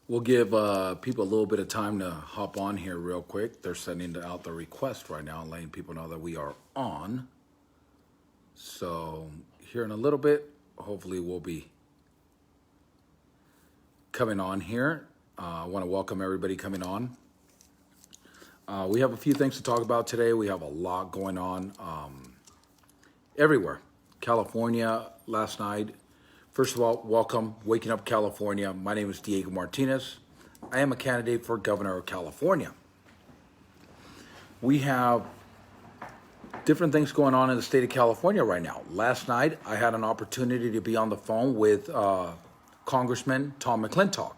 We'll give people a little bit of time to hop on here real quick. They're sending out the request right now and letting people know that we are on. So here in a little bit, hopefully we'll be coming on here. I want to welcome everybody coming on. We have a few things to talk about today. We have a lot going on everywhere. California last night. First of all, welcome, Waking Up California. My name is Diego Martinez. I am a candidate for governor of California. We have different things going on in the state of California right now. Last night, I had an opportunity to be on the phone with Congressman Tom McClintock.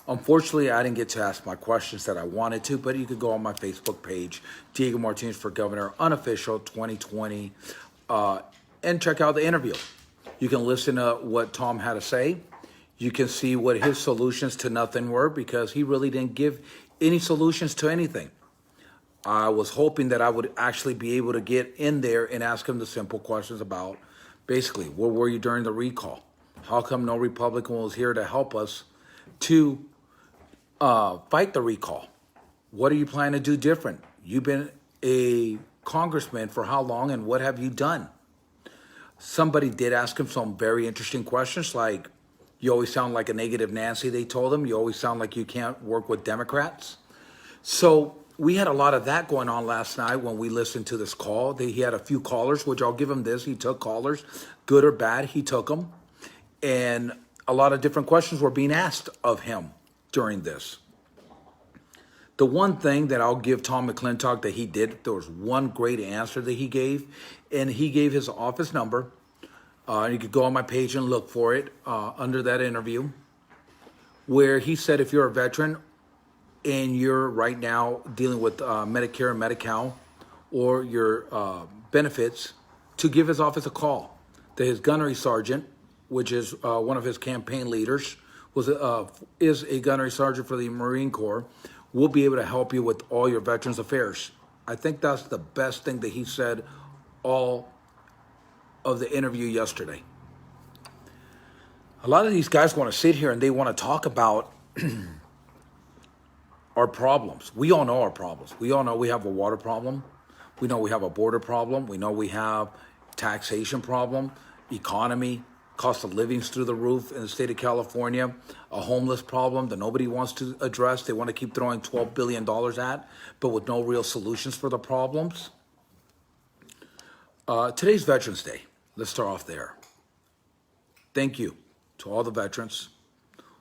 Unfortunately, I didn't get to ask my questions that I wanted to, but you could go on my Facebook page, Diego Martinez for Governor, unofficial 2020, and check out the interview. You can listen to what Tom had to say. You can see what his solutions to nothing were, because he really didn't give any solutions to anything. I was hoping that I would actually be able to get in there and ask him the simple questions about, basically, where were you during the recall? How come no Republican was here to help us to fight the recall? What are you planning to do different? You've been a congressman for how long, and what have you done? Somebody did ask him some very interesting questions, like, you always sound like a negative Nancy, they told him. You always sound like you can't work with Democrats. So we had a lot of that going on last night when we listened to this call. He had a few callers, which I'll give him this. He took callers, good or bad, he took them. And a lot of different questions were being asked of him during this. The one thing that I'll give Tom McClintock that he did, there was one great answer that he gave, and he gave his office number. You could go on my page and look for it under that interview, where he said if you're a veteran and you're right now dealing with Medicare and Medi-Cal or your benefits, to give his office a call. That his gunnery sergeant, which is one of his campaign leaders, is a gunnery sergeant for the Marine Corps, will be able to help you with all your veterans affairs. I think that's the best thing that he said all of the interview yesterday. A lot of these guys want to sit here and they want to talk about our problems. We all know our problems. We all know we have a water problem. We know we have a border problem. We know we have taxation problem, economy, cost of living's through the roof in the state of California, a homeless problem that nobody wants to address. They want to keep throwing $12 billion at, but with no real solutions for the problems. Today's Veterans Day. Let's start off there. Thank you to all the veterans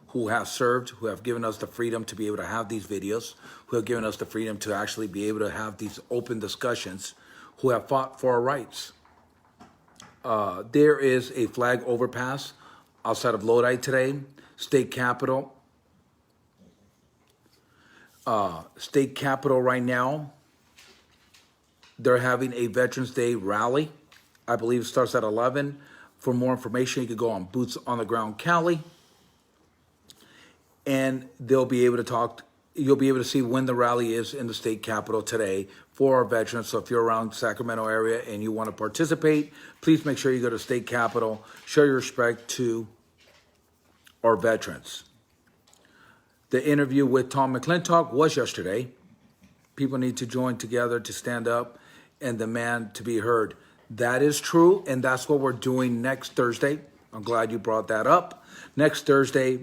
who have served, who have given us the freedom to be able to have these videos, who have given us the freedom to actually be able to have these open discussions, who have fought for our rights. There is a flag overpass outside of Lodi today, state capitol. State capitol right now, they're having a Veterans Day rally. I believe it starts at 11. For more information, you could go on Boots on the Ground Cali, and they'll be able to talk. You'll be able to see when the rally is in the state capitol today for our veterans. So if you're around Sacramento area and you want to participate, please make sure you go to state capitol, show your respect to our veterans. The interview with Tom McClintock was yesterday. People need to join together to stand up and demand to be heard. That is true, and that's what we're doing next Thursday. I'm glad you brought that up. Next Thursday,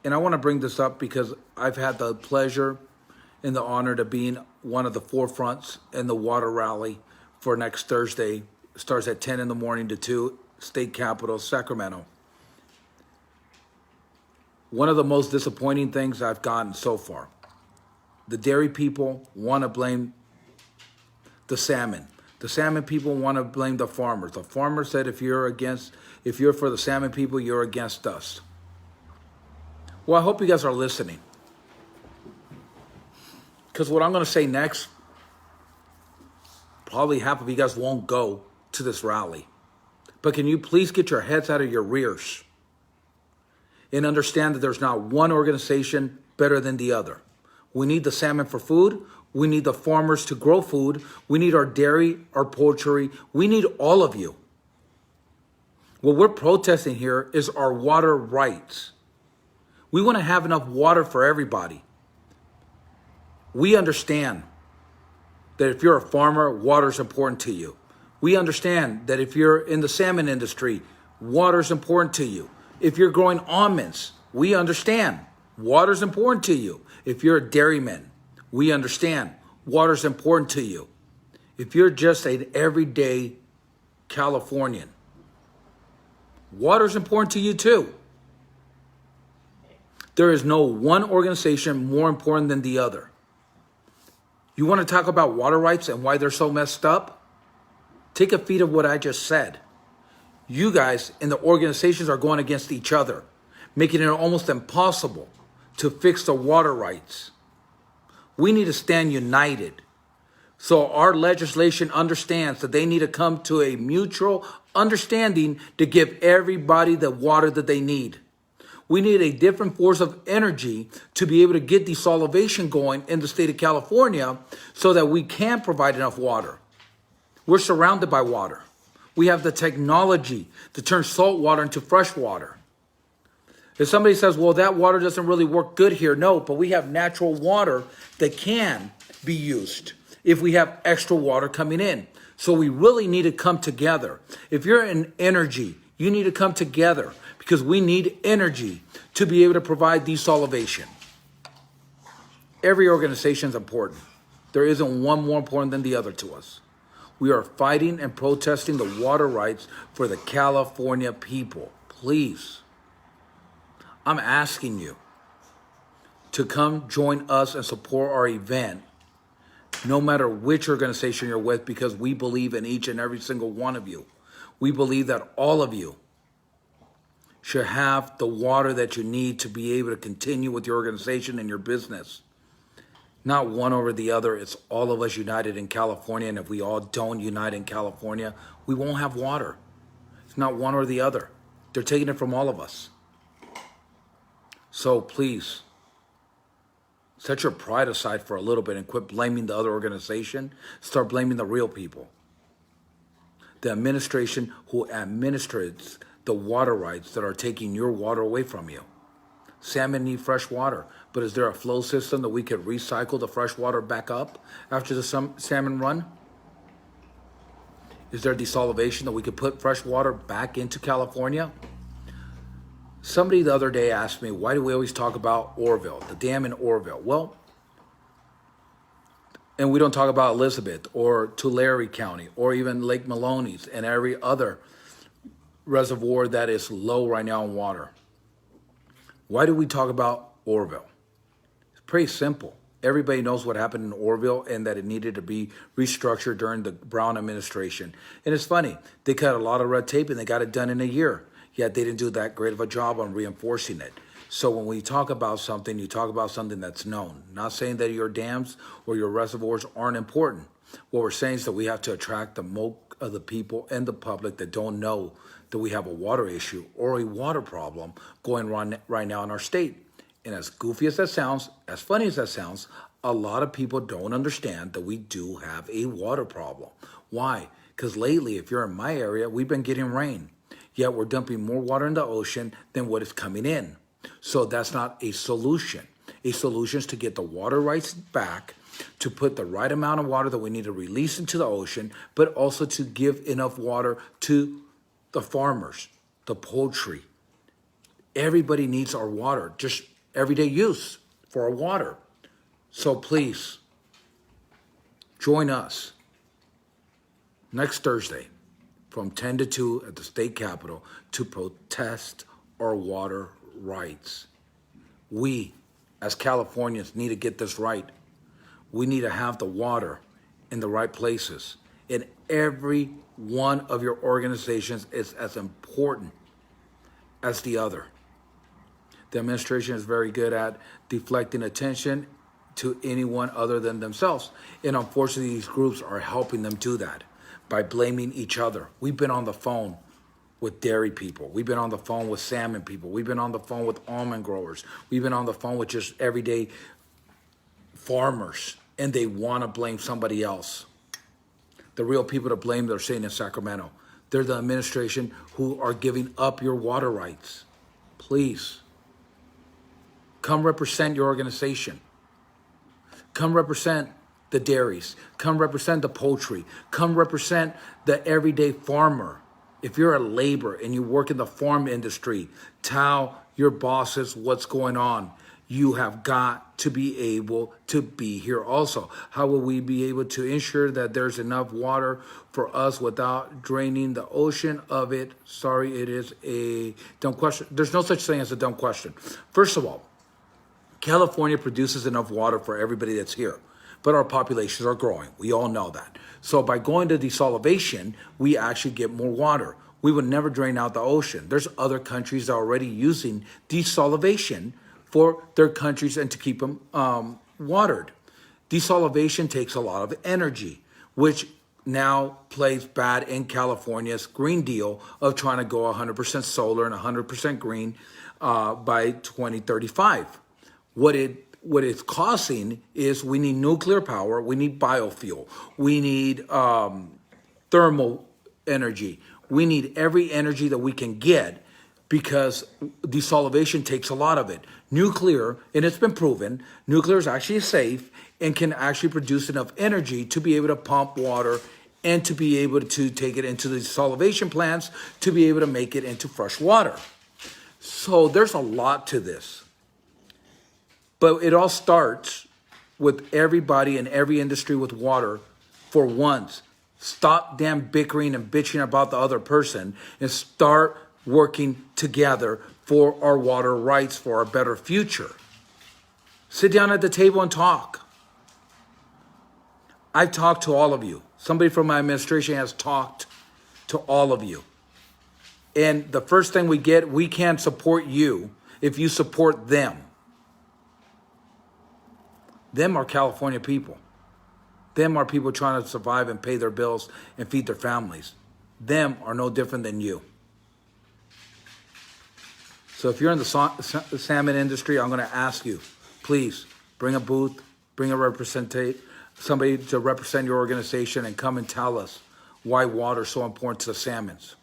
and I want to bring this up because I've had the pleasure and the honor to be in one of the forefronts in the water rally for next Thursday. It starts at 10 in the morning to 2, state capitol, Sacramento. One of the most disappointing things I've gotten so far. The dairy people want to blame the salmon. The salmon people want to blame the farmers. The farmers said if you're for the salmon people, you're against us. Well, I hope you guys are listening, because what I'm going to say next, probably half of you guys won't go to this rally. But can you please get your heads out of your rears and understand that there's not one organization better than the other. We need the salmon for food. We need the farmers to grow food. We need our dairy, our poultry. We need all of you. What we're protesting here is our water rights. We want to have enough water for everybody. We understand that if you're a farmer, water is important to you. We understand that if you're in the salmon industry, water is important to you. If you're growing almonds, we understand water is important to you. If you're a dairyman, we understand water is important to you. If you're just an everyday Californian, water is important to you too. There is no one organization more important than the other. You want to talk about water rights and why they're so messed up? Take a feed of what I just said. You guys in the organizations are going against each other, making it almost impossible to fix the water rights. We need to stand united. So our legislation understands that they need to come to a mutual understanding to give everybody the water that they need. We need a different force of energy to be able to get desalination going in the state of California so that we can provide enough water. We're surrounded by water. We have the technology to turn salt water into fresh water. If somebody says, well, that water doesn't really work good here, no, but we have natural water that can be used if we have extra water coming in. So we really need to come together. If you're in energy, you need to come together because we need energy to be able to provide desalination. Every organization is important. There isn't one more important than the other to us. We are fighting and protesting the water rights for the California people. Please, I'm asking you to come join us and support our event, no matter which organization you're with, because we believe in each and every single one of you. We believe that all of you should have the water that you need to be able to continue with your organization and your business. Not one over the other. It's all of us united in California. And if we all don't unite in California, we won't have water. It's not one or the other. They're taking it from all of us. So please, set your pride aside for a little bit and quit blaming the other organization. Start blaming the real people. The administration who administrates the water rights that are taking your water away from you. Salmon need fresh water, but is there a flow system that we could recycle the fresh water back up after the salmon run? Is there desalination that we could put fresh water back into California? Somebody the other day asked me, why do we always talk about Orville, the dam in Orville? Well, and we don't talk about Elizabeth or Tulare County or even Lake Maloney's and every other reservoir that is low right now in water. Why do we talk about Orville? It's pretty simple. Everybody knows what happened in Orville and that it needed to be restructured during the Brown administration. And it's funny, they cut a lot of red tape and they got it done in a year. Yet they didn't do that great of a job on reinforcing it. So when we talk about something, you talk about something that's known. Not saying that your dams or your reservoirs aren't important. What we're saying is that we have to attract the most of the people and the public that don't know that we have a water issue or a water problem going on right now in our state. And as goofy as that sounds, as funny as that sounds, a lot of people don't understand that we do have a water problem. Why? Because lately, if you're in my area, we've been getting rain. Yet we're dumping more water in the ocean than what is coming in. So that's not a solution. A solution is to get the water rights back, to put the right amount of water that we need to release into the ocean, but also to give enough water to the farmers, the poultry. Everybody needs our water, just everyday use for our water. So please, join us next Thursday from 10 to 2 at the state capitol to protest our water rights. We, as Californians, need to get this right. We need to have the water in the right places. And every one of your organizations is as important as the other. The administration is very good at deflecting attention to anyone other than themselves. And unfortunately, these groups are helping them do that by blaming each other. We've been on the phone with dairy people. We've been on the phone with salmon people. We've been on the phone with almond growers. We've been on the phone with just everyday farmers, and they want to blame somebody else. The real people to blame, they're sitting in Sacramento. They're the administration who are giving up your water rights. Please, Come represent your organization. Come represent the dairies. Come represent the poultry. Come represent the everyday farmer. If you're a laborer and you work in the farm industry, tell your bosses what's going on. You have got to be able to be here also. How will we be able to ensure that there's enough water for us without draining the ocean of it? Sorry, it is a dumb question. There's no such thing as a dumb question. First of all, California produces enough water for everybody that's here, but our populations are growing. We all know that. So by going to desalination, we actually get more water. We would never drain out the ocean. There's other countries that are already using desalination for their countries and to keep them watered. Desalination takes a lot of energy, which now plays bad in California's Green Deal of trying to go 100% solar and 100% green by 2035. What it's causing is we need nuclear power, we need biofuel, we need thermal energy, we need every energy that we can get because desalination takes a lot of it. Nuclear, and it's been proven, nuclear is actually safe and can actually produce enough energy to be able to pump water and to be able to take it into the desalination plants to be able to make it into fresh water. So there's a lot to this. But it all starts with everybody in every industry with water for once. Stop damn bickering and bitching about the other person and start working together for our water rights, for our better future. Sit down at the table and talk. I've talked to all of you. Somebody from my administration has talked to all of you. And the first thing we can't support you if you support them. Them are California people. Them are people trying to survive and pay their bills and feed their families. Them are no different than you. So if you're in the salmon industry, I'm going to ask you, please bring a booth, bring a representative, somebody to represent your organization and come and tell us why water is so important to the salmons.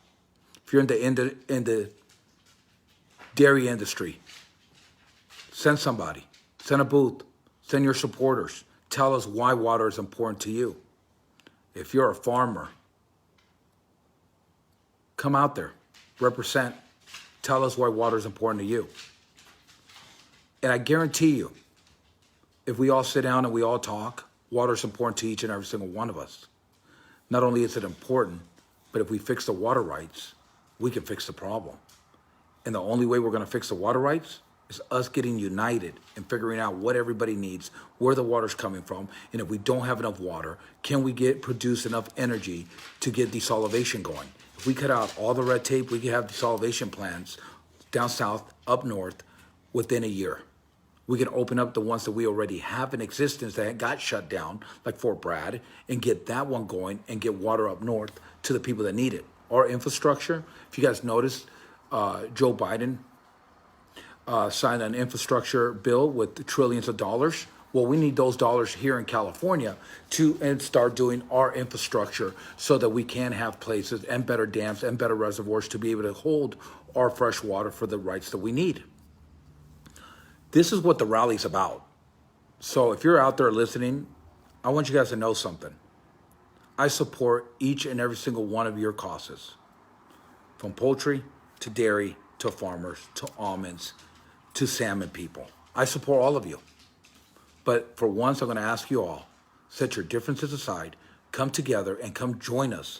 If you're in the dairy industry, send somebody, send a booth. Send your supporters. Tell us why water is important to you. If you're a farmer, come out there, represent, tell us why water is important to you. And I guarantee you, if we all sit down and we all talk, water is important to each and every single one of us. Not only is it important, but if we fix the water rights, we can fix the problem. And the only way we're going to fix the water rights is us getting united and figuring out what everybody needs, where the water's coming from, and if we don't have enough water, can we produce enough energy to get desalination going? If we cut out all the red tape, we can have desalination plants down south, up north, within a year. We can open up the ones that we already have in existence that got shut down, like Fort Bragg, and get that one going and get water up north to the people that need it. Our infrastructure, if you guys noticed, Joe Biden signed an infrastructure bill with trillions of dollars. Well, we need those dollars here in California and start doing our infrastructure so that we can have places and better dams and better reservoirs to be able to hold our fresh water for the rights that we need. This is what the rally's about. So if you're out there listening, I want you guys to know something. I support each and every single one of your causes, from poultry to dairy to farmers to almonds to salmon people. I support all of you. But for once, I'm going to ask you all, set your differences aside, come together and come join us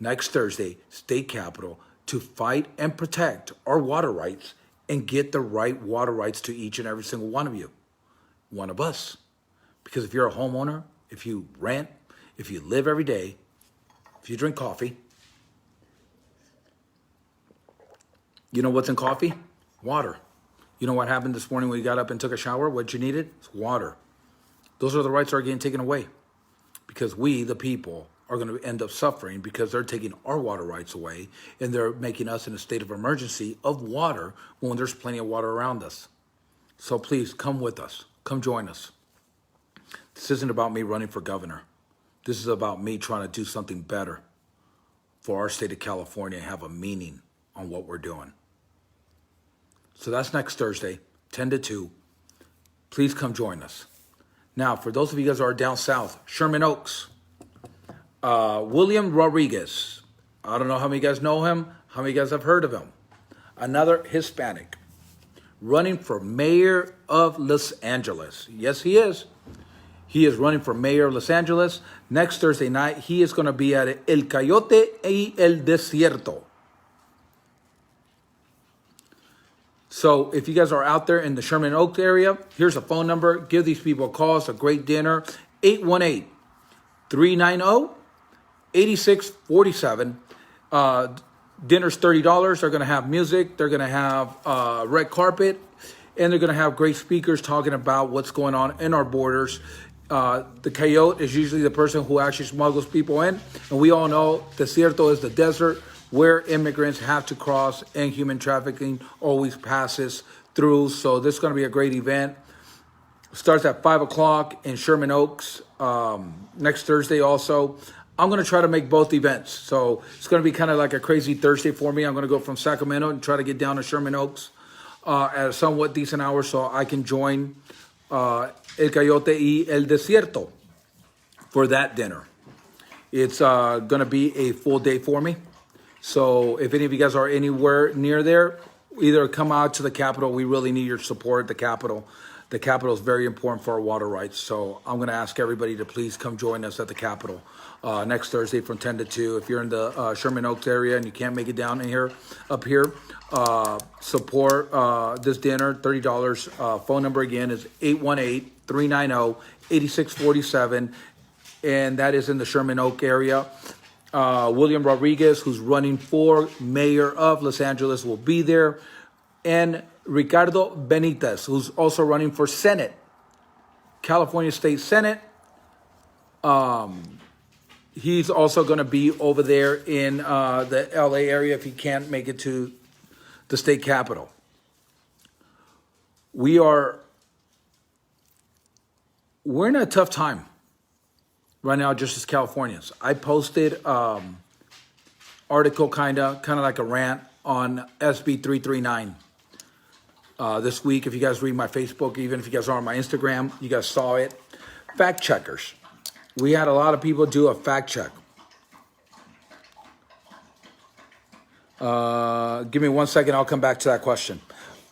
next Thursday, State Capitol, to fight and protect our water rights and get the right water rights to each and every single one of you, one of us. Because if you're a homeowner, if you rent, if you live every day, if you drink coffee, you know what's in coffee? Water. You know what happened this morning when you got up and took a shower? What you needed? It's water. Those are the rights that are getting taken away because we, the people, are going to end up suffering because they're taking our water rights away and they're making us in a state of emergency of water when there's plenty of water around us. So please come with us. Come join us. This isn't about me running for governor. This is about me trying to do something better for our state of California and have a meaning on what we're doing. So that's next Thursday, 10 to 2, please come join us. Now, for those of you guys who are down south, Sherman Oaks, William Rodriguez. I don't know how many of you guys know him, how many of you guys have heard of him. Another Hispanic running for mayor of Los Angeles. Yes, he is. He is running for mayor of Los Angeles. Next Thursday night, he is going to be at El Coyote y El Desierto. So if you guys are out there in the Sherman Oaks area, here's a phone number. Give these people a call. It's a great dinner. 818-390-8647. Dinner's $30. They're going to have music. They're going to have red carpet. And they're going to have great speakers talking about what's going on in our borders. The coyote is usually the person who actually smuggles people in. And we all know Desierto is the desert where immigrants have to cross, and human trafficking always passes through. So this is going to be a great event. Starts at 5 o'clock in Sherman Oaks next Thursday also. I'm going to try to make both events. So it's going to be kind of like a crazy Thursday for me. I'm going to go from Sacramento and try to get down to Sherman Oaks at a somewhat decent hour so I can join El Coyote y El Desierto for that dinner. It's going to be a full day for me. So if any of you guys are anywhere near there, either come out to the Capitol. We really need your support, the Capitol. The Capitol is very important for our water rights. So I'm going to ask everybody to please come join us at the Capitol next Thursday from 10 to 2. If you're in the Sherman Oaks area and you can't make it down in here, up here, support this dinner, $30. Phone number again is 818-390-8647. And that is in the Sherman Oaks area. William Rodriguez, who's running for mayor of Los Angeles, will be there. And Ricardo Benitez, who's also running for Senate, California State Senate. He's also going to be over there in the LA area if he can't make it to the state capitol. We're in a tough time right now, just as Californians. I posted article kind of like a rant on SB 339 this week. If you guys read my Facebook, even if you guys are on my Instagram, you guys saw it. Fact checkers. We had a lot of people do a fact check. Give me 1 second. I'll come back to that question.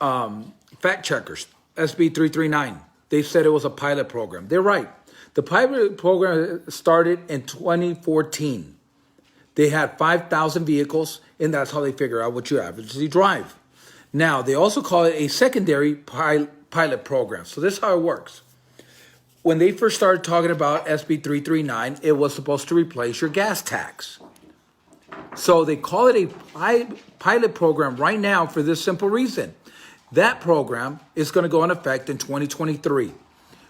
Fact checkers, SB 339. They said it was a pilot program. They're right. The pilot program started in 2014. They had 5,000 vehicles, and that's how they figure out what you averagely drive. Now, they also call it a secondary pilot program. So this is how it works. When they first started talking about SB 339, it was supposed to replace your gas tax. So they call it a pilot program right now for this simple reason. That program is going to go in effect in 2023.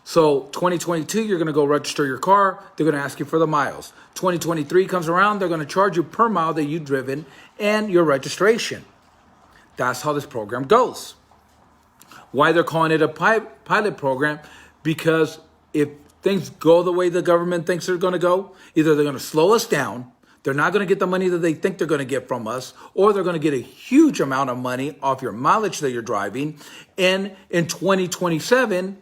So 2022, you're going to go register your car. They're going to ask you for the miles. 2023 comes around. They're going to charge you per mile that you've driven and your registration. That's how this program goes. Why they're calling it a pilot program? Because if things go the way the government thinks they're going to go, either they're going to slow us down, they're not going to get the money that they think they're going to get from us, or they're going to get a huge amount of money off your mileage that you're driving. And in 2027,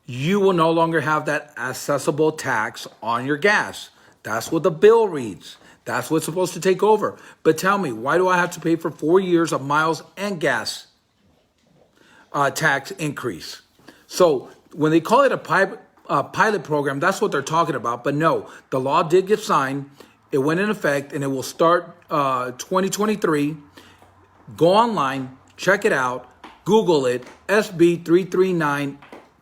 you will no longer have that accessible tax on your gas. That's what the bill reads. That's what's supposed to take over. But tell me, why do I have to pay for 4 years of miles and gas tax increase? So when they call it a pilot program, that's what they're talking about. But no, the law did get signed. It went in effect, and it will start 2023. Go online, check it out, Google it, SB 339.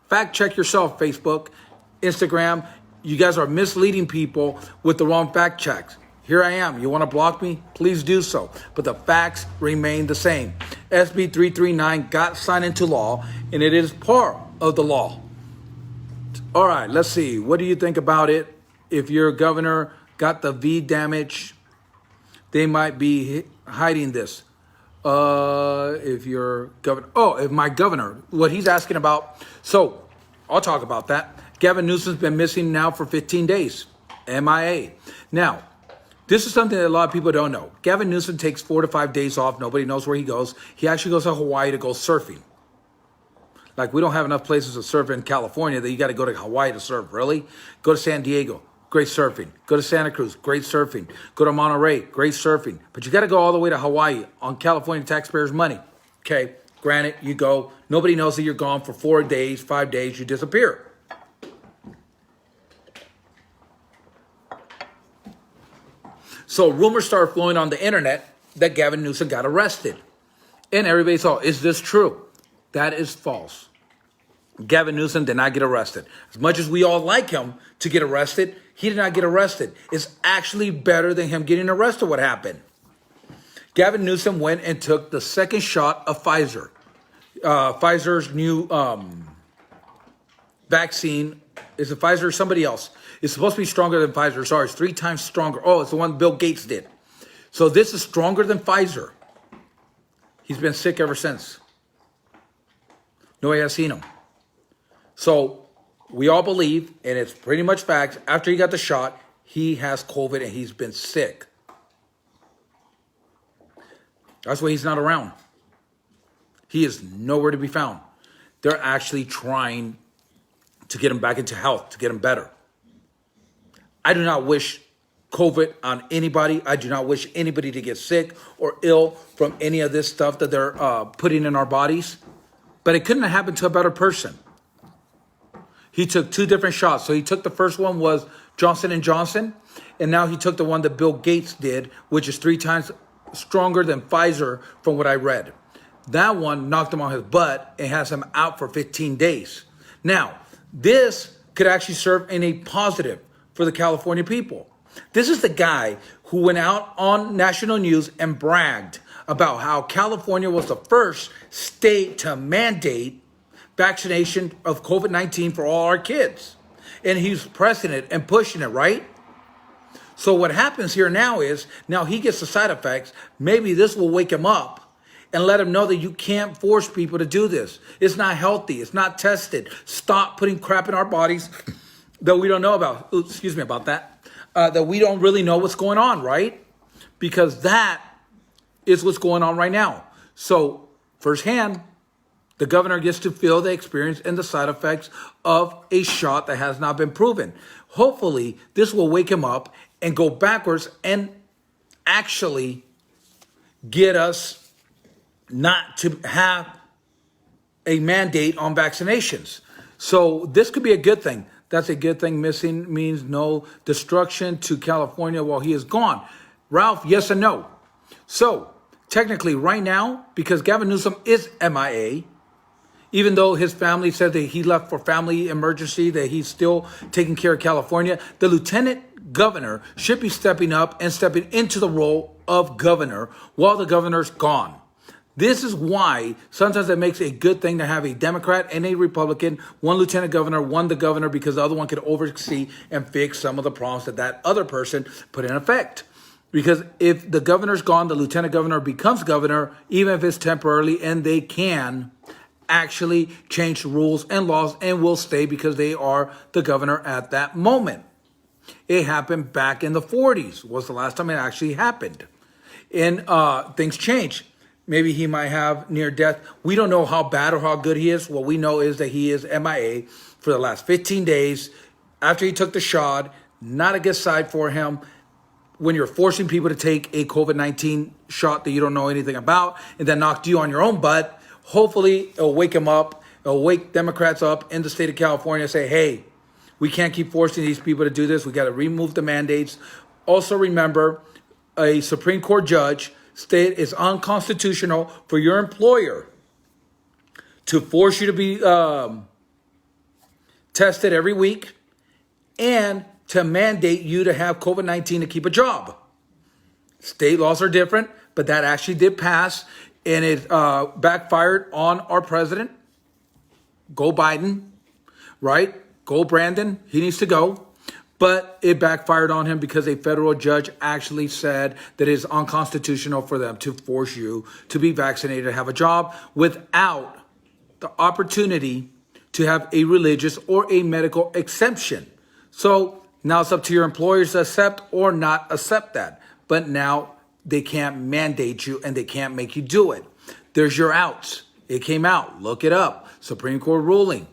Fact check yourself, Facebook, Instagram. You guys are misleading people with the wrong fact checks. Here I am. You want to block me? Please do so. But the facts remain the same. SB 339 got signed into law, and it is part of the law. All right, let's see. What do you think about it? If your governor got the V damage, they might be hiding this. If your governor, if my governor, what he's asking about. So I'll talk about that. Gavin Newsom's been missing now for 15 days. MIA. Now, this is something that a lot of people don't know. Gavin Newsom takes 4 to 5 days off. Nobody knows where he goes. He actually goes to Hawaii to go surfing. Like, we don't have enough places to surf in California that you got to go to Hawaii to surf, really? Go to San Diego, great surfing. Go to Santa Cruz, great surfing. Go to Monterey, great surfing. But you got to go all the way to Hawaii on California taxpayers' money. Okay, granted, you go. Nobody knows that you're gone for 4 days, 5 days, you disappear. So rumors started flowing on the internet that Gavin Newsom got arrested. And everybody thought, is this true? That is false. Gavin Newsom did not get arrested. As much as we all like him to get arrested, he did not get arrested. It's actually better than him getting arrested. What happened? Gavin Newsom went and took the second shot of Pfizer. Pfizer's new vaccine. Is it Pfizer or somebody else? It's supposed to be stronger than Pfizer. Sorry, it's 3 times stronger. Oh, it's the one Bill Gates did. So this is stronger than Pfizer. He's been sick ever since. Nobody has seen him. So we all believe, and it's pretty much facts, after he got the shot, he has COVID and he's been sick. That's why he's not around. He is nowhere to be found. They're actually trying to get him back into health, to get him better. I do not wish COVID on anybody. I do not wish anybody to get sick or ill from any of this stuff that they're putting in our bodies. But it couldn't have happened to a better person. He took 2 different shots. So he took the first one was Johnson & Johnson. And now he took the one that Bill Gates did, which is 3 times stronger than Pfizer from what I read. That one knocked him on his butt and has him out for 15 days. Now, this could actually serve in a positive for the California people. This is the guy who went out on national news and bragged about how California was the first state to mandate vaccination of COVID-19 for all our kids. And he's pressing it and pushing it, right? So what happens here now is, now he gets the side effects. Maybe this will wake him up and let him know that you can't force people to do this. It's not healthy. It's not tested. Stop putting crap in our bodies that we don't know about. Ooh, excuse me about that. That we don't really know what's going on, right? Because that is what's going on right now. So firsthand, the governor gets to feel the experience and the side effects of a shot that has not been proven. Hopefully, this will wake him up and go backwards and actually get us not to have a mandate on vaccinations. So this could be a good thing. That's a good thing. Missing means no destruction to California while he is gone. Ralph, yes and no. So technically right now, because Gavin Newsom is MIA, even though his family said that he left for family emergency, that he's still taking care of California, the lieutenant governor should be stepping up and stepping into the role of governor while the governor's gone. This is why sometimes it makes a good thing to have a Democrat and a Republican, one lieutenant governor, one the governor, because the other one could oversee and fix some of the problems that that other person put in effect. Because if the governor's gone, the lieutenant governor becomes governor, even if it's temporarily, and they can actually change the rules and laws and will stay because they are the governor at that moment. It happened back in the 40s was the last time it actually happened. And things change. Maybe he might have near death. We don't know how bad or how good he is. What we know is that he is MIA for the last 15 days after he took the shot. Not a good side for him when you're forcing people to take a COVID-19 shot that you don't know anything about and then knocked you on your own butt. Hopefully it'll wake him up. It'll wake Democrats up in the state of California and say, hey, we can't keep forcing these people to do this. We got to remove the mandates. Also remember, a Supreme Court judge stated it's unconstitutional for your employer to force you to be tested every week and to mandate you to have COVID-19 to keep a job. State laws are different, but that actually did pass, and it backfired on our president. Go Biden, right? Go Brandon. He needs to go. But it backfired on him because a federal judge actually said that it is unconstitutional for them to force you to be vaccinated to have a job without the opportunity to have a religious or a medical exemption. So now it's up to your employers to accept or not accept that. But now they can't mandate you and they can't make you do it. There's your outs. It came out. Look it up. Supreme Court ruling.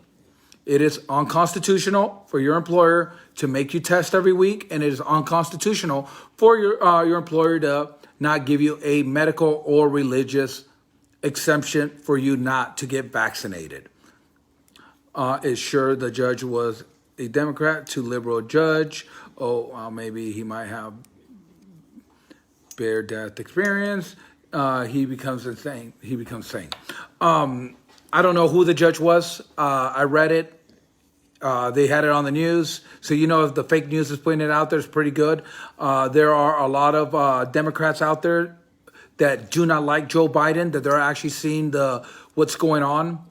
It is unconstitutional for your employer to make you test every week, and it is unconstitutional for your employer to not give you a medical or religious exemption for you not to get vaccinated. Is sure the judge was a Democrat to liberal judge. Oh, maybe he might have bare death experience. He becomes insane. He becomes sane. I don't know who the judge was. I read it. They had it on the news. So, if the fake news is putting it out there, it's pretty good. There are a lot of Democrats out there that do not like Joe Biden, that they're actually seeing what's going on.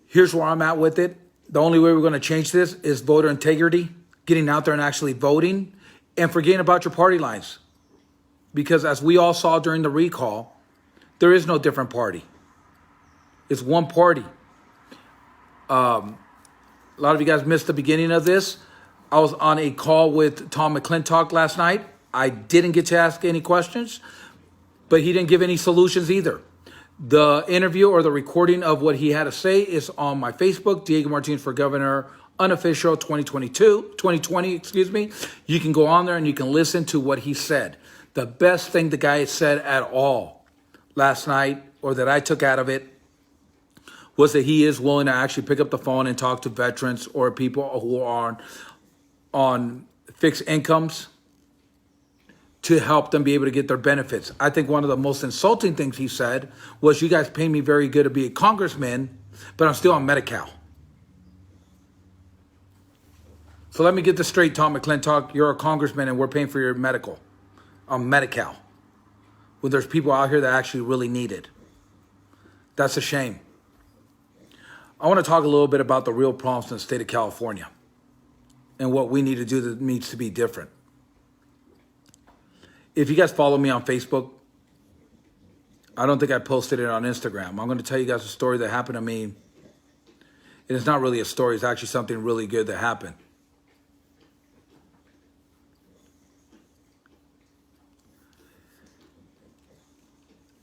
Here's where I'm at with it. The only way we're going to change this is voter integrity, getting out there and actually voting, and forgetting about your party lines. Because as we all saw during the recall, there is no different party. It's one party. A lot of you guys missed the beginning of this. I was on a call with Tom McClintock last night. I didn't get to ask any questions, but he didn't give any solutions either. The interview or the recording of what he had to say is on my Facebook, Diego Martinez for Governor, unofficial 2020, excuse me. You can go on there and you can listen to what he said. The best thing the guy said at all last night, or that I took out of it, was that he is willing to actually pick up the phone and talk to veterans or people who are on fixed incomes to help them be able to get their benefits. I think one of the most insulting things he said was, you guys pay me very good to be a congressman, but I'm still on Medi-Cal. So let me get this straight, Tom McClintock. You're a congressman and we're paying for your medical on Medi-Cal, when there's people out here that actually really need it. That's a shame. I want to talk a little bit about the real problems in the state of California and what we need to do that needs to be different. If you guys follow me on Facebook, I don't think I posted it on Instagram. I'm going to tell you guys a story that happened to me. And it's not really a story. It's actually something really good that happened.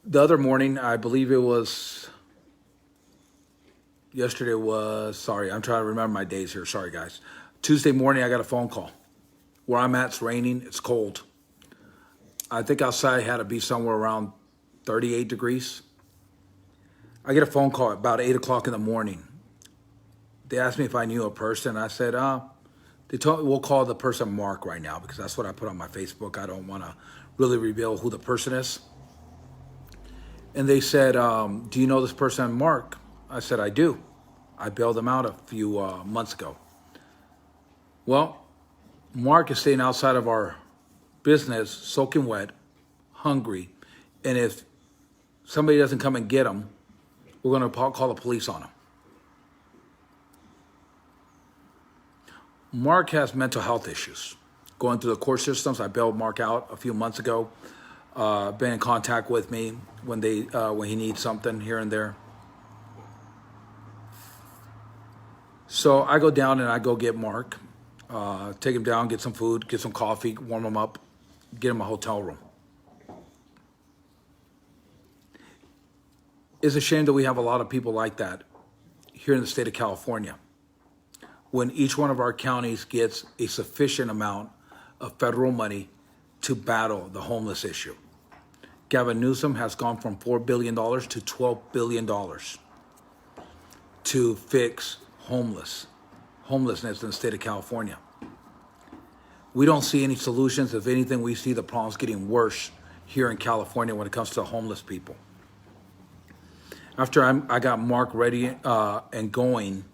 The other morning, I believe it was... Yesterday was... Sorry, I'm trying to remember my days here. Sorry, guys. Tuesday morning, I got a phone call. Where I'm at, it's raining. It's cold. I think outside had to be somewhere around 38 degrees. I get a phone call at about 8 o'clock in the morning. They asked me if I knew a person. I said, we'll call the person Mark right now, because that's what I put on my Facebook. I don't want to really reveal who the person is. And they said, do you know this person, Mark? I said, I do. I bailed him out a few months ago. Well, Mark is staying outside of our business, soaking wet, hungry, and if somebody doesn't come and get him, we're going to call the police on him. Mark has mental health issues. Going through the court systems, I bailed Mark out a few months ago. Been in contact with me when he needs something here and there. So I go down and I go get Mark, take him down, get some food, get some coffee, warm him up, get him a hotel room. It's a shame that we have a lot of people like that here in the state of California, when each one of our counties gets a sufficient amount of federal money to battle the homeless issue. Gavin Newsom has gone from $4 billion to $12 billion to fix homelessness in the state of California. We don't see any solutions. If anything, we see the problems getting worse here in California when it comes to homeless people. After I got Mark ready and going,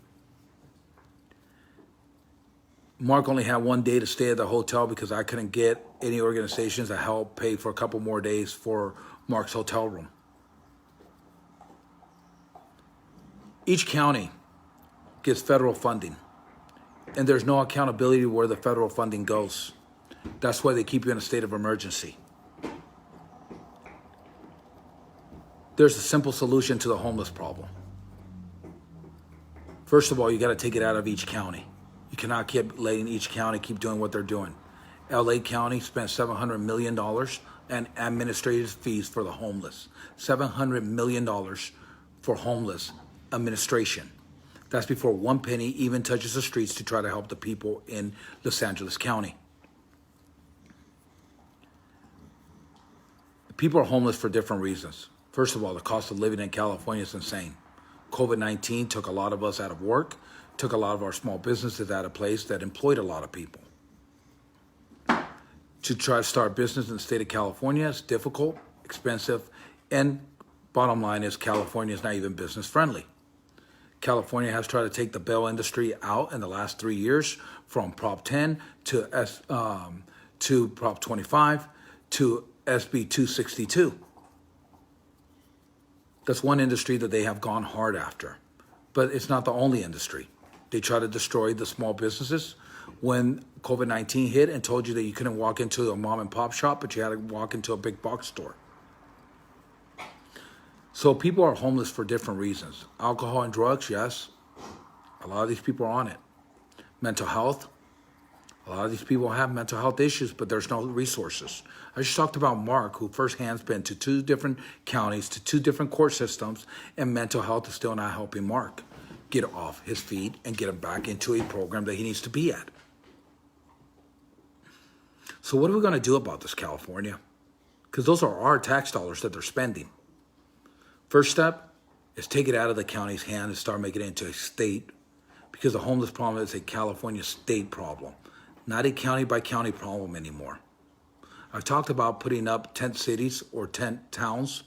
Mark only had one day to stay at the hotel because I couldn't get any organizations to help pay for a couple more days for Mark's hotel room. Each county gets federal funding, and there's no accountability where the federal funding goes. That's why they keep you in a state of emergency. There's a simple solution to the homeless problem. First of all, you got to take it out of each county. You cannot keep letting each county keep doing what they're doing. LA County spent $700 million in administrative fees for the homeless. $700 million for homeless administration. That's before one penny even touches the streets to try to help the people in Los Angeles County. People are homeless for different reasons. First of all, the cost of living in California is insane. COVID-19 took a lot of us out of work, took a lot of our small businesses out of place that employed a lot of people. To try to start a business in the state of California is difficult, expensive, and bottom line is California is not even business friendly. California has tried to take the bail industry out in the last 3 years, from Prop 10 to Prop 25 to SB 262. That's one industry that they have gone hard after. But it's not the only industry. They try to destroy the small businesses. When COVID-19 hit and told you that you couldn't walk into a mom and pop shop, but you had to walk into a big box store. So people are homeless for different reasons. Alcohol and drugs, yes. A lot of these people are on it. Mental health. A lot of these people have mental health issues, but there's no resources. I just talked about Mark, who firsthand has been to 2 different counties, to 2 different court systems, and mental health is still not helping Mark get off his feet and get him back into a program that he needs to be at. So what are we going to do about this, California? Because those are our tax dollars that they're spending. First step is take it out of the county's hand and start making it into a state, because the homeless problem is a California state problem, not a county by county problem anymore. I've talked about putting up tent cities or tent towns,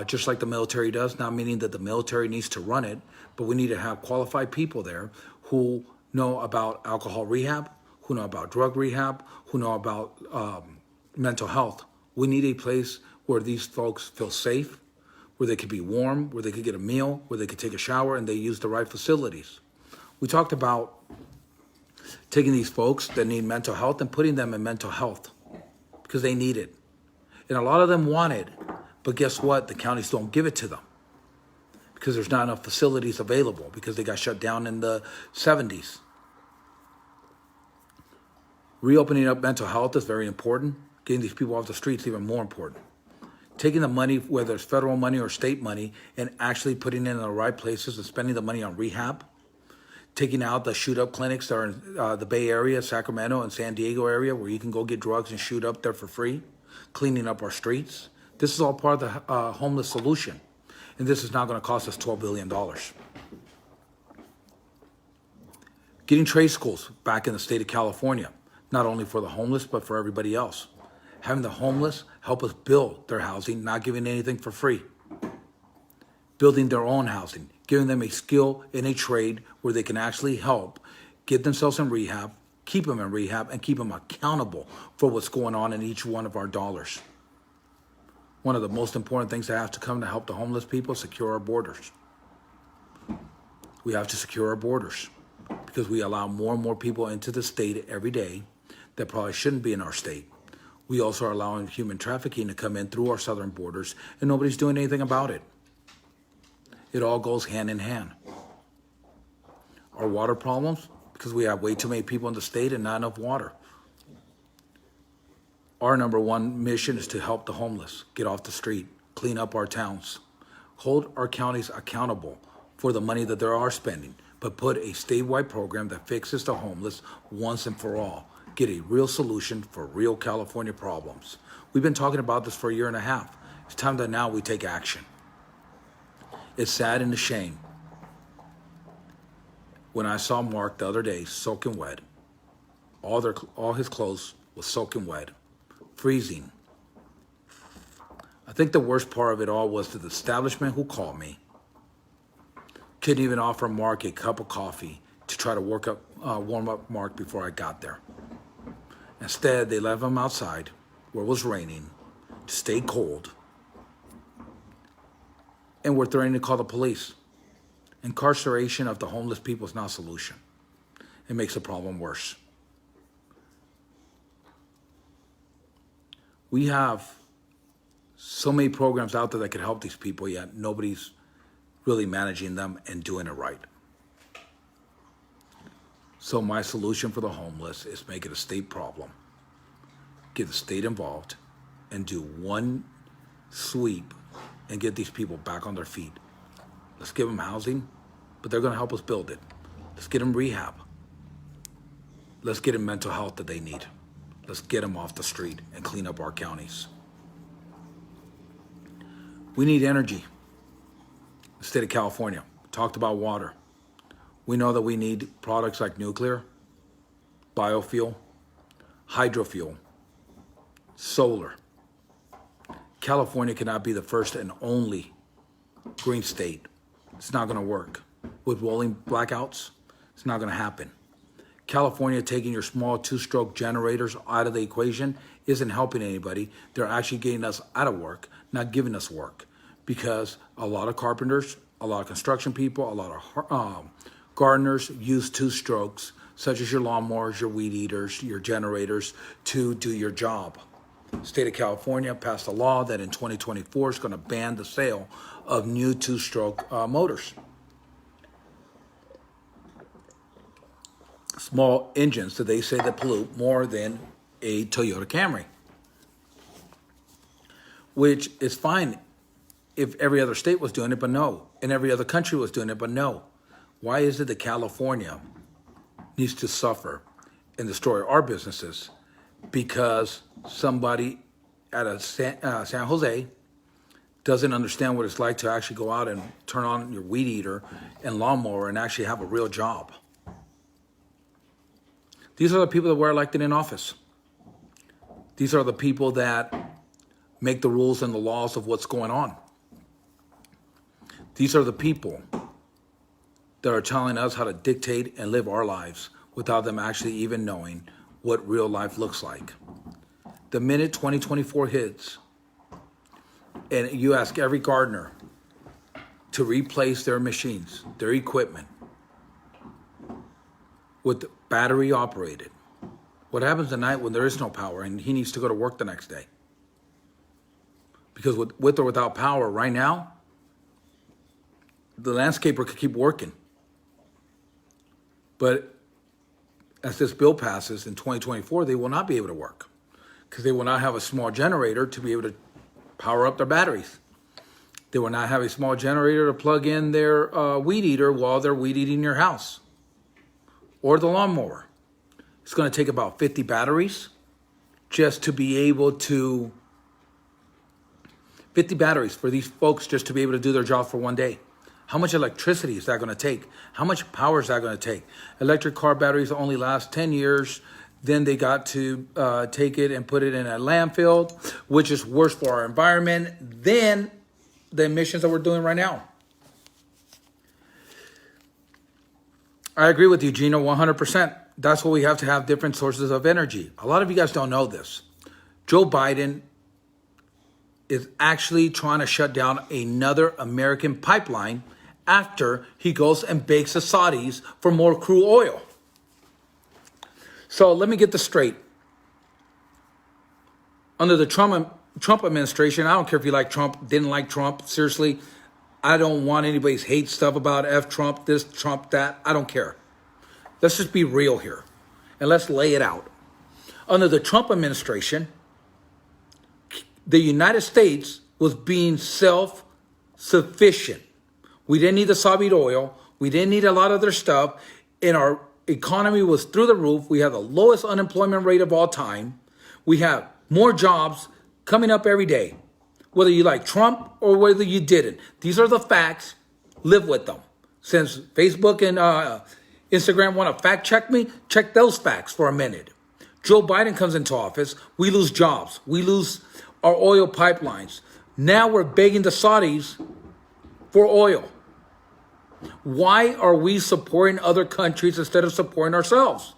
just like the military does, not meaning that the military needs to run it, but we need to have qualified people there who know about alcohol rehab, who know about drug rehab, who know about mental health. We need a place where these folks feel safe, where they could be warm, where they could get a meal, where they could take a shower, and they use the right facilities. We talked about taking these folks that need mental health and putting them in mental health because they need it. And a lot of them want it, but guess what? The counties don't give it to them because there's not enough facilities available because they got shut down in the 70s. Reopening up mental health is very important. Getting these people off the streets is even more important. Taking the money, whether it's federal money or state money, and actually putting it in the right places and spending the money on rehab. Taking out the shoot-up clinics that are in the Bay Area, Sacramento, and San Diego area where you can go get drugs and shoot up there for free. Cleaning up our streets. This is all part of the homeless solution. And this is not going to cost us $12 billion. Getting trade schools back in the state of California, not only for the homeless, but for everybody else. Having the homeless help us build their housing, not giving anything for free. Building their own housing, giving them a skill in a trade where they can actually help get themselves in rehab, keep them in rehab, and keep them accountable for what's going on in each one of our dollars. One of the most important things that have to come to help the homeless people is secure our borders. We have to secure our borders because we allow more and more people into the state every day that probably shouldn't be in our state. We also are allowing human trafficking to come in through our southern borders, and nobody's doing anything about it. It all goes hand in hand. Our water problems, because we have way too many people in the state and not enough water. Our number one mission is to help the homeless get off the street, clean up our towns, hold our counties accountable for the money that they are spending, but put a statewide program that fixes the homeless once and for all. Get a real solution for real California problems. We've been talking about this for a year and a half. It's time that now we take action. It's sad and a shame. When I saw Mark the other day soaking wet, all his clothes was soaking wet, freezing. I think the worst part of it all was the establishment who called me couldn't even offer Mark a cup of coffee to try to warm up Mark before I got there. Instead, they left him outside where it was raining to stay cold. And we're threatening to call the police. Incarceration of the homeless people is not a solution. It makes the problem worse. We have so many programs out there that could help these people, yet nobody's really managing them and doing it right. So my solution for the homeless is make it a state problem. Get the state involved and do one sweep and get these people back on their feet. Let's give them housing, but they're going to help us build it. Let's get them rehab. Let's get them mental health that they need. Let's get them off the street and clean up our counties. We need energy. The state of California talked about water. We know that we need products like nuclear, biofuel, hydrofuel, solar. California cannot be the first and only green state. It's not going to work. With rolling blackouts, it's not going to happen. California taking your small two-stroke generators out of the equation isn't helping anybody. They're actually getting us out of work, not giving us work, because a lot of carpenters, a lot of construction people, a lot of gardeners use two-strokes, such as your lawnmowers, your weed eaters, your generators, to do your job. The state of California passed a law that in 2024 is going to ban the sale of new two-stroke motors. Small engines that they say that pollute more than a Toyota Camry, which is fine if every other state was doing it, but no. And every other country was doing it, but no. Why is it that California needs to suffer and destroy our businesses because somebody at a San Jose doesn't understand what it's like to actually go out and turn on your weed eater and lawnmower and actually have a real job? These are the people that were elected in office. These are the people that make the rules and the laws of what's going on. These are the people that are telling us how to dictate and live our lives without them actually even knowing what real life looks like. The minute 2024 hits, and you ask every gardener to replace their machines, their equipment, with battery operated, what happens tonight when there is no power and he needs to go to work the next day? Because with or without power right now, the landscaper could keep working. But as this bill passes in 2024, they will not be able to work because they will not have a small generator to be able to power up their batteries. They will not have a small generator to plug in their weed eater while they're weed eating your house or the lawnmower. It's going to take about 50 batteries just to be able to, 50 batteries for these folks just to be able to do their job for one day. How much electricity is that going to take? How much power is that going to take? Electric car batteries only last 10 years. Then they got to take it and put it in a landfill, which is worse for our environment than the emissions that we're doing right now. I agree with you, Gino, 100%. That's why we have to have different sources of energy. A lot of you guys don't know this. Joe Biden is actually trying to shut down another American pipeline after he goes and begs the Saudis for more crude oil. So let me get this straight. Under the Trump administration, I don't care if you like Trump, didn't like Trump. Seriously, I don't want anybody's hate stuff about F Trump, this, Trump, that. I don't care. Let's just be real here and let's lay it out. Under the Trump administration, the United States was being self-sufficient. We didn't need the Saudi oil. We didn't need a lot of their stuff. And our economy was through the roof. We had the lowest unemployment rate of all time. We have more jobs coming up every day, whether you like Trump or whether you didn't. These are the facts. Live with them. Since Facebook and Instagram want to fact check me, check those facts for a minute. Joe Biden comes into office. We lose jobs. We lose our oil pipelines. Now we're begging the Saudis for oil. Why are we supporting other countries instead of supporting ourselves?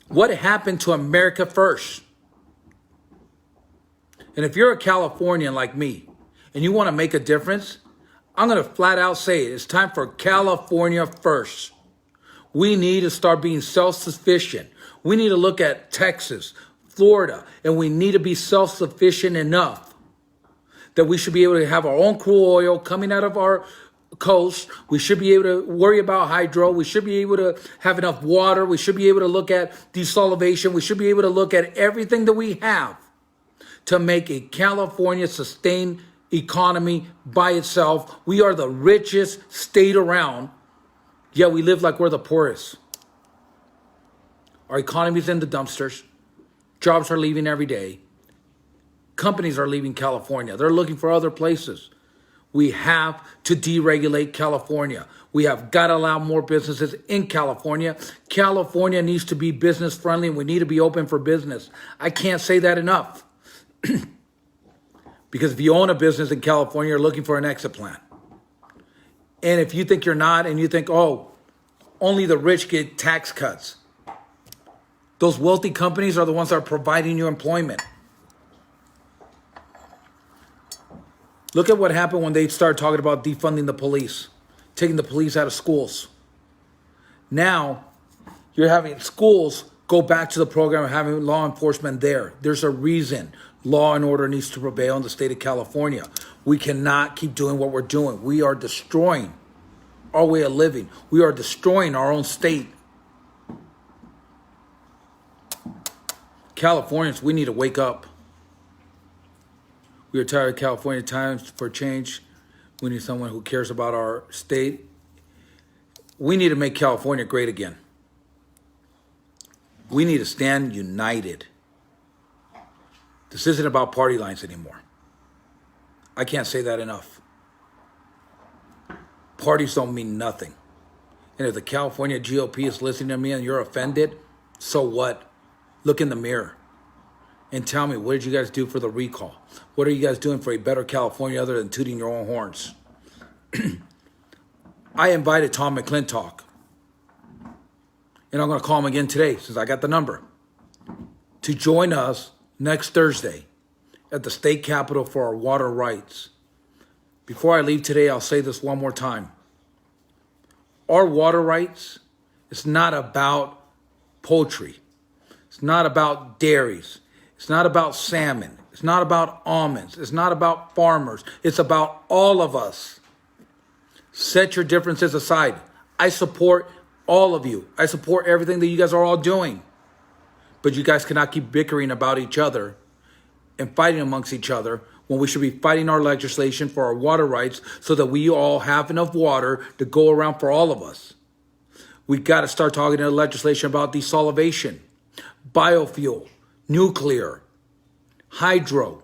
What happened to America first? And if you're a Californian like me and you want to make a difference, I'm going to flat out say it. It's time for California first. We need to start being self-sufficient. We need to look at Texas, Florida, and we need to be self-sufficient enough that we should be able to have our own crude oil coming out of our coast. We should be able to worry about hydro. We should be able to have enough water. We should be able to look at desalination. We should be able to look at everything that we have to make a California sustained economy by itself. We are the richest state around, yet we live like we're the poorest. Our economy's in the dumpsters. Jobs are leaving every day. Companies are leaving California. They're looking for other places. We have to deregulate California. We have got to allow more businesses in California. California needs to be business friendly, and we need to be open for business. I can't say that enough. Because if you own a business in California, you're looking for an exit plan. And if you think you're not, and you think, oh, only the rich get tax cuts, those wealthy companies are the ones that are providing you employment. Look at what happened when they started talking about defunding the police, taking the police out of schools. Now, you're having schools go back to the program of having law enforcement there. There's a reason law and order needs to prevail in the state of California. We cannot keep doing what we're doing. We are destroying our way of living. We are destroying our own state. Californians, we need to wake up. We are tired of California. Times for change. We need someone who cares about our state. We need to make California great again. We need to stand united. This isn't about party lines anymore. I can't say that enough. Parties don't mean nothing. And if the California GOP is listening to me and you're offended, so what? Look in the mirror and tell me, what did you guys do for the recall? What are you guys doing for a better California other than tooting your own horns? I invited Tom McClintock, and I'm going to call him again today since I got the number, to join us next Thursday at the state capitol for our water rights. Before I leave today, I'll say this one more time. Our water rights is not about poultry. It's not about dairies. It's not about salmon. It's not about almonds. It's not about farmers. It's about all of us. Set your differences aside. I support all of you. I support everything that you guys are all doing. But you guys cannot keep bickering about each other and fighting amongst each other when we should be fighting our legislation for our water rights so that we all have enough water to go around for all of us. We got to start talking in the legislation about desalination, biofuel, nuclear, hydro.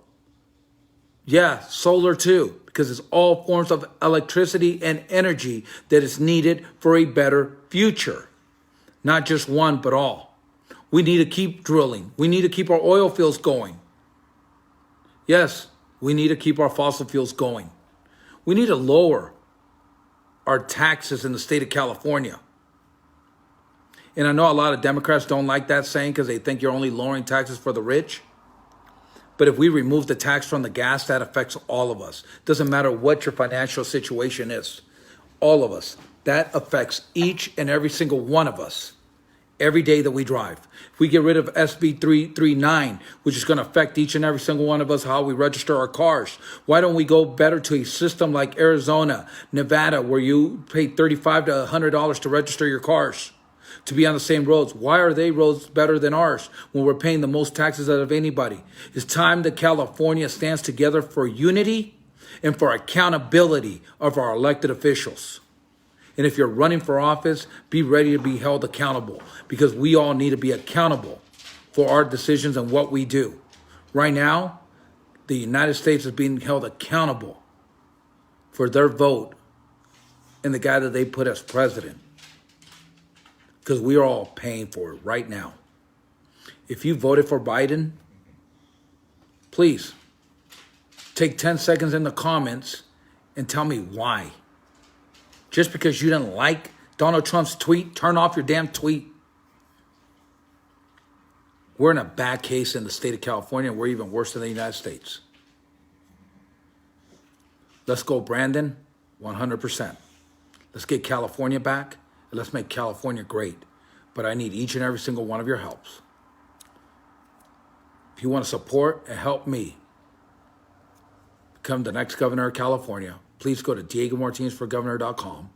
Yeah, solar too, because it's all forms of electricity and energy that is needed for a better future. Not just one, but all. We need to keep drilling. We need to keep our oil fields going. Yes, we need to keep our fossil fuels going. We need to lower our taxes in the state of California. And I know a lot of Democrats don't like that saying because they think you're only lowering taxes for the rich. But if we remove the tax from the gas, that affects all of us. Doesn't matter what your financial situation is. All of us. That affects each and every single one of us every day that we drive. If we get rid of SB 339, which is going to affect each and every single one of us, how we register our cars, why don't we go better to a system like Arizona, Nevada, where you pay $35 to $100 to register your cars to be on the same roads? Why are they roads better than ours when we're paying the most taxes out of anybody? It's time that California stands together for unity and for accountability of our elected officials. And if you're running for office, be ready to be held accountable, because we all need to be accountable for our decisions and what we do. Right now, the United States is being held accountable for their vote and the guy that they put as president, because we are all paying for it right now. If you voted for Biden, please take 10 seconds in the comments and tell me why. Just because you didn't like Donald Trump's tweet, turn off your damn tweet. We're in a bad case in the state of California, and we're even worse than the United States. Let's go, Brandon, 100%. Let's get California back, and let's make California great. But I need each and every single one of your helps. If you want to support and help me become the next governor of California, please go to DiegoMartinezForGovernor.com,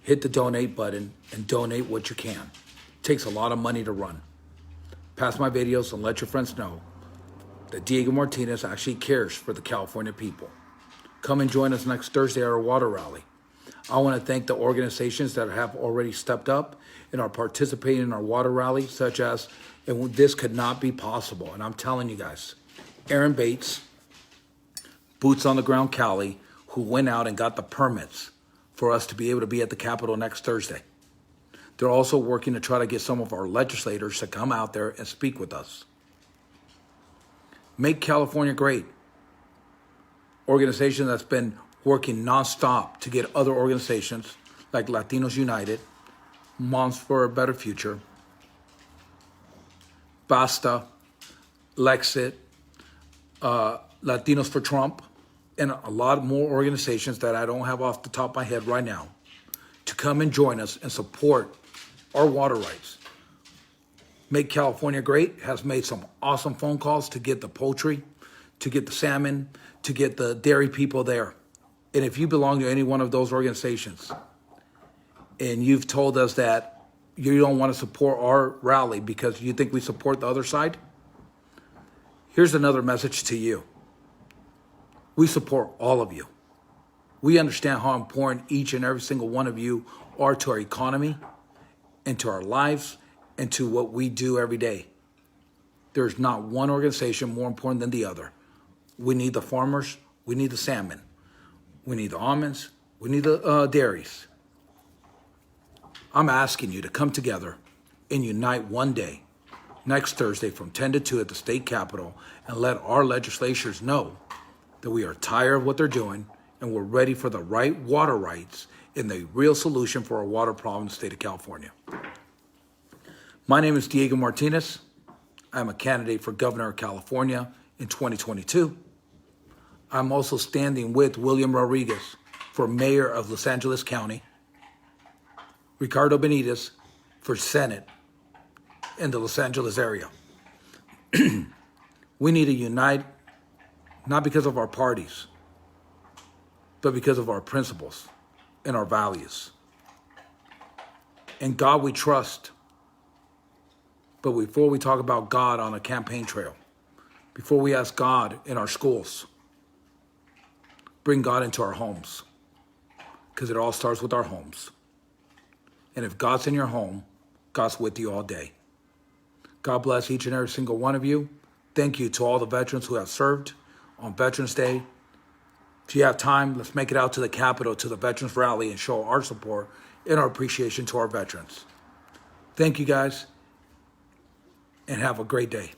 hit the donate button, and donate what you can. It takes a lot of money to run. Pass my videos and let your friends know that Diego Martinez actually cares for the California people. Come and join us next Thursday at our water rally. I want to thank the organizations that have already stepped up and are participating in our water rally, such as, and this could not be possible. And I'm telling you guys, Aaron Bates, Boots on the Ground Cali, who went out and got the permits for us to be able to be at the Capitol next Thursday. They're also working to try to get some of our legislators to come out there and speak with us. Make California great. Organization that's been working nonstop to get other organizations like Latinos United, Moms for a Better Future, Basta, Lexit, Latinos for Trump, and a lot more organizations that I don't have off the top of my head right now, to come and join us and support our water rights. Make California Great has made some awesome phone calls to get the poultry, to get the salmon, to get the dairy people there. And if you belong to any one of those organizations and you've told us that you don't want to support our rally because you think we support the other side, here's another message to you. We support all of you. We understand how important each and every single one of you are to our economy and to our lives and to what we do every day. There's not one organization more important than the other. We need the farmers. We need the salmon. We need the almonds. We need the dairies. I'm asking you to come together and unite one day, next Thursday from 10 to 2 at the state capitol, and let our legislators know that we are tired of what they're doing and we're ready for the right water rights and the real solution for our water problem in the state of California. My name is Diego Martinez. I'm a candidate for governor of California in 2022. I'm also standing with William Rodriguez for mayor of Los Angeles County, Ricardo Benitez for Senate in the Los Angeles area. We need to unite, not because of our parties, but because of our principles and our values. In God we trust. But before we talk about God on a campaign trail, before we ask God in our schools, bring God into our homes, because it all starts with our homes. And if God's in your home, God's with you all day. God bless each and every single one of you. Thank you to all the veterans who have served on Veterans Day. If you have time, let's make it out to the Capitol, to the Veterans Rally, and show our support and our appreciation to our veterans. Thank you, guys, and have a great day.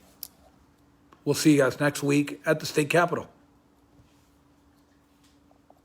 We'll see you guys next week at the state Capitol.